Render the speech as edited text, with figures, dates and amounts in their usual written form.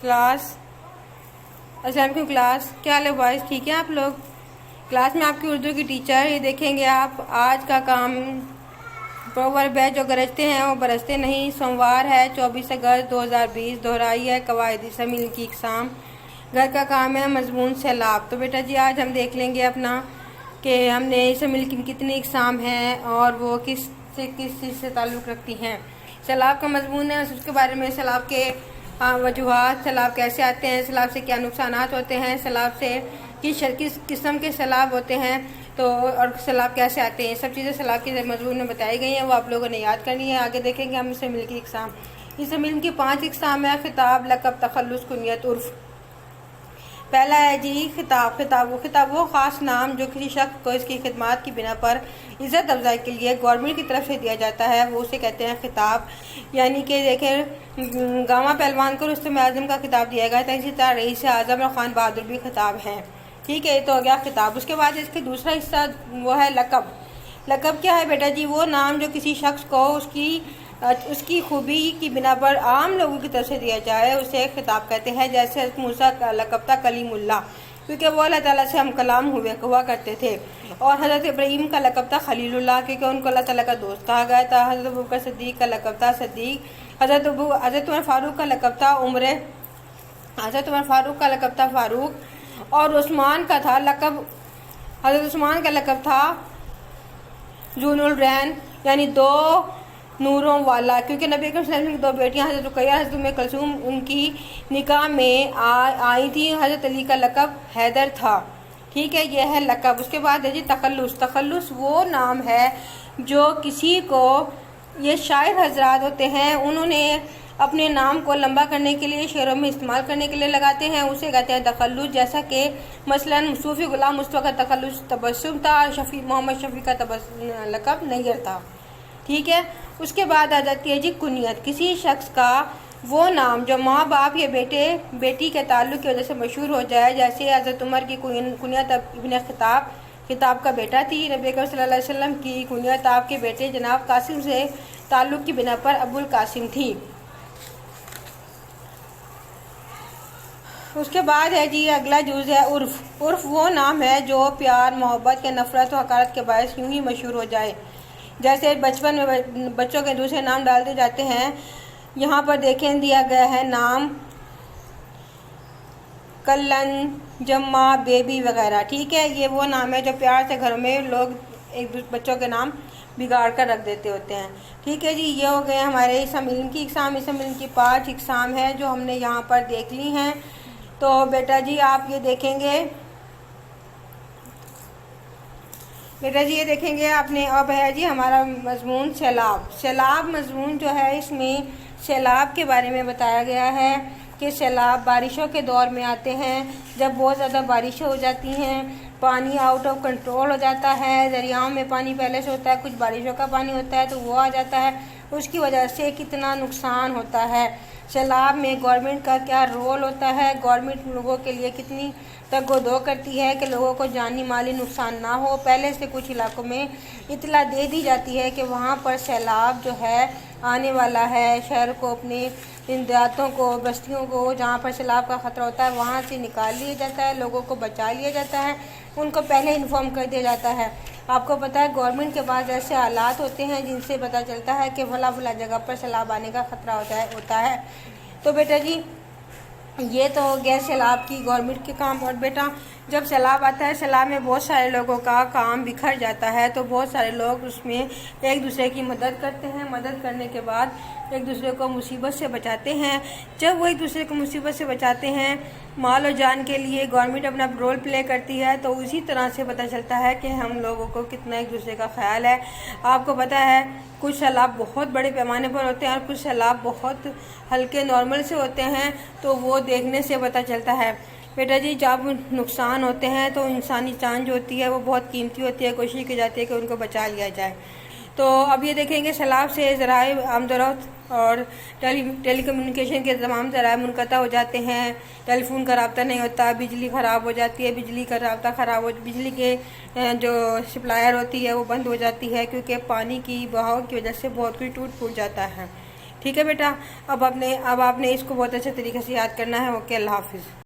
Class. अस्सलाम वालेकुम class, क्या हाल है बॉयज़? ठीक है आप लोग? क्लास में आपकी उर्दू की टीचर। ये देखेंगे आप आज का काम। प्रोवर बैच जो गरजते हैं वो बरसते नहीं। सोमवार है 24 अगस्त 2020। दोहराई है कवायद समील की इकसाम। घर का काम है मजमून सैलाब। तो बेटा जी आज हम देख लेंगे अपना कि हमने समील की कितनी इकसाम हैं और वो किस चीज़ से ताल्लुक़ रखती हैं। सैलाब का मजमून है, उसके बारे में सैलाब के वजूहात, सैलाब कैसे आते हैं, सैलाब से क्या नुकसानात होते हैं, सैलाब से किस किस्म के सैलाब होते हैं, तो और सैलाब कैसे आते हैं, सब चीज़ें सैलाब के मजमून में बताई गई हैं। वो आप लोगों ने याद करनी है। आगे देखेंगे हम इससे मिल की इकसाम। इससे मिल की 5 इकसाम है। खिताब, लक़ब, तखल्लुस, कुनियत, उर्फ। पहला है जी खिताब। खिताब वो ख़ास नाम जो किसी शख्स को इसकी खिदमत की बिना पर इज़्ज़त अफजाई के लिए गवर्नमेंट की तरफ से दिया जाता है, वो उसे कहते हैं खिताब। यानी कि देखें, गामा पहलवान को रुस्तम आज़म का खिताब दिया गया था, इसी तरह रईस आज़म और खान बहादुर भी खिताब हैं। ठीक है, ये तो हो गया खिताब। उसके बाद इसके दूसरा हिस्सा वो है लक़ब। लक़ब क्या है बेटा जी? वो नाम जो किसी शख्स को उसकी खूबी की बिना पर आम लोगों की तरफ से दिया जाए, उसे खिताब कहते हैं। जैसे हज़रत मूसा का लक़ब था कलीमुल्लाह, क्योंकि वो अल्लाह ताला से हम कलाम हुआ करते थे। और हज़रत इब्राहीम का लक़ब था खलीलुल्लाह, क्योंकि उनको अल्लाह ताला का दोस्त कहा गया था। हज़रत अबू बकर सिद्दीक़ का लक़ब था सिद्दीक़। हज़रत उमर फ़ारूक का लक़ब था हज़रत उमर फ़ारूक का लक़ब था फ़ारूक। और उस्मान का था लक़ब, हज़रत उस्मान का लक़ब था ज़ुनुल रैन, यानी 2 नूरों वाला, क्योंकि नबी अकरम सल्लल्लाहु अलैहि वसल्लम की 2 बेटियां हज़रत रुक़ैया, हज़रत उम्मे कुलसूम उनकी निकाह में आई थी। हज़रत अली का लक़ब हैदर था। ठीक है, यह है लक़ब। उसके बाद है जी तखल्लुस। तखल्लुस वो नाम है जो किसी को, ये शायर हजरात होते हैं, उन्होंने अपने नाम को लंबा करने के लिए शेरों में इस्तेमाल करने के लिए लगाते हैं, उसे कहते हैं तखल्लुस। जैसा कि मसलन सूफी गुलाम मुस्तफ़ा का तखल्लुस तबस्सुम था, मोहम्मद शफ़ी का लक़ब नैयर था। ठीक है, उसके बाद आ जाती है जी कुनियत। किसी शख्स का वो नाम जो माँ बाप या बेटी के ताल्लुक़ की वजह से मशहूर हो जाए। जैसे हज़रत उमर की कुनियत इब्न खिताब का बेटा थी। नबी अकरम सल्लल्लाहु अलैहि वसल्लम की कुनियत आपके बेटे जनाब कासिम से ताल्लुक़ की बिना पर अबुल कासिम थी। उसके बाद है जी अगला जुज़ है उर्फ़। उर्फ़ वो नाम है जो प्यार, मोहब्बत या नफ़रत व हक़ारत के बायस यूँ ही मशहूर हो जाए। जैसे बचपन में बच्चों के दूसरे नाम डाल दिए जाते हैं। यहाँ पर देखें दिया गया है नाम कल्लन, जम्मा, बेबी वगैरह। ठीक है, ये वो नाम है जो प्यार से घरों में लोग एक बच्चों के नाम बिगाड़ कर रख देते होते हैं। ठीक है जी, ये हो गए हमारे इसम इल्म की इकसाम। इसम इल्म की 5 इकसाम है जो हमने यहाँ पर देख ली हैं। तो बेटा जी आप ये देखेंगे, ये देखेंगे आपने। अब है जी हमारा मजमून सैलाब। सैलाब मजमून जो है, इसमें सैलाब के बारे में बताया गया है कि सैलाब बारिशों के दौर में आते हैं, जब बहुत ज़्यादा बारिशें हो जाती हैं, पानी आउट ऑफ कंट्रोल हो जाता है, दरियाओं में पानी पहले से होता है, कुछ बारिशों का पानी होता है तो वो आ जाता है, उसकी वजह से कितना नुकसान होता है। सैलाब में गवर्नमेंट का क्या रोल होता है, गवर्नमेंट लोगों के लिए कितनी तगोदो करती है कि लोगों को जानी माली नुकसान ना हो। पहले से कुछ इलाकों में इतला दे दी जाती है कि वहाँ पर सैलाब जो है आने वाला है। शहर को, अपने इन देहातों को, बस्तियों को जहाँ पर सैलाब का ख़तरा होता है वहाँ से निकाल लिया जाता है, लोगों को बचा लिया जाता है, उनको पहले इन्फॉर्म कर दिया जाता है। आपको पता है गवर्नमेंट के पास ऐसे हालात होते हैं जिनसे पता चलता है कि फला जगह पर सैलाब आने का ख़तरा होता है। तो बेटा जी ये तो हो गया सैलाब की गवर्नमेंट के काम। और बेटा जब सैलाब आता है, सैलाब में बहुत सारे लोगों का काम बिखर जाता है, तो बहुत सारे लोग उसमें एक दूसरे की मदद करते हैं। मदद करने के बाद एक दूसरे को मुसीबत से बचाते हैं। जब वो एक दूसरे को मुसीबत से बचाते हैं, माल और जान के लिए गवर्नमेंट अपना रोल प्ले करती है, तो उसी तरह से पता चलता है कि हम लोगों को कितना एक दूसरे का ख्याल है। आपको पता है कुछ सैलाब बहुत बड़े पैमाने पर होते हैं और कुछ सैलाब बहुत हल्के नॉर्मल से होते हैं, तो वो देखने से पता चलता है। बेटा जी जब नुकसान होते हैं तो इंसानी जान जो होती है वो बहुत कीमती होती है, कोशिश की जाती है कि उनको बचा लिया जाए। तो अब ये देखेंगे सैलाब से ज़राए आमदोरफ्त और टेलीकम्युनिकेशन के तमाम ज़राए मुनक़ता हो जाते हैं। टेलीफोन का रब्ता नहीं होता, बिजली ख़राब हो जाती है, बिजली का रब्ता ख़राब हो, बिजली के जो सप्लायर होती है वो बंद हो जाती है, क्योंकि पानी की बहाव की वजह से बहुत कुछ टूट फूट जाता है। ठीक है बेटा, अब आपने इसको बहुत अच्छे तरीके से याद करना है। ओके, अल्लाह हाफिज़।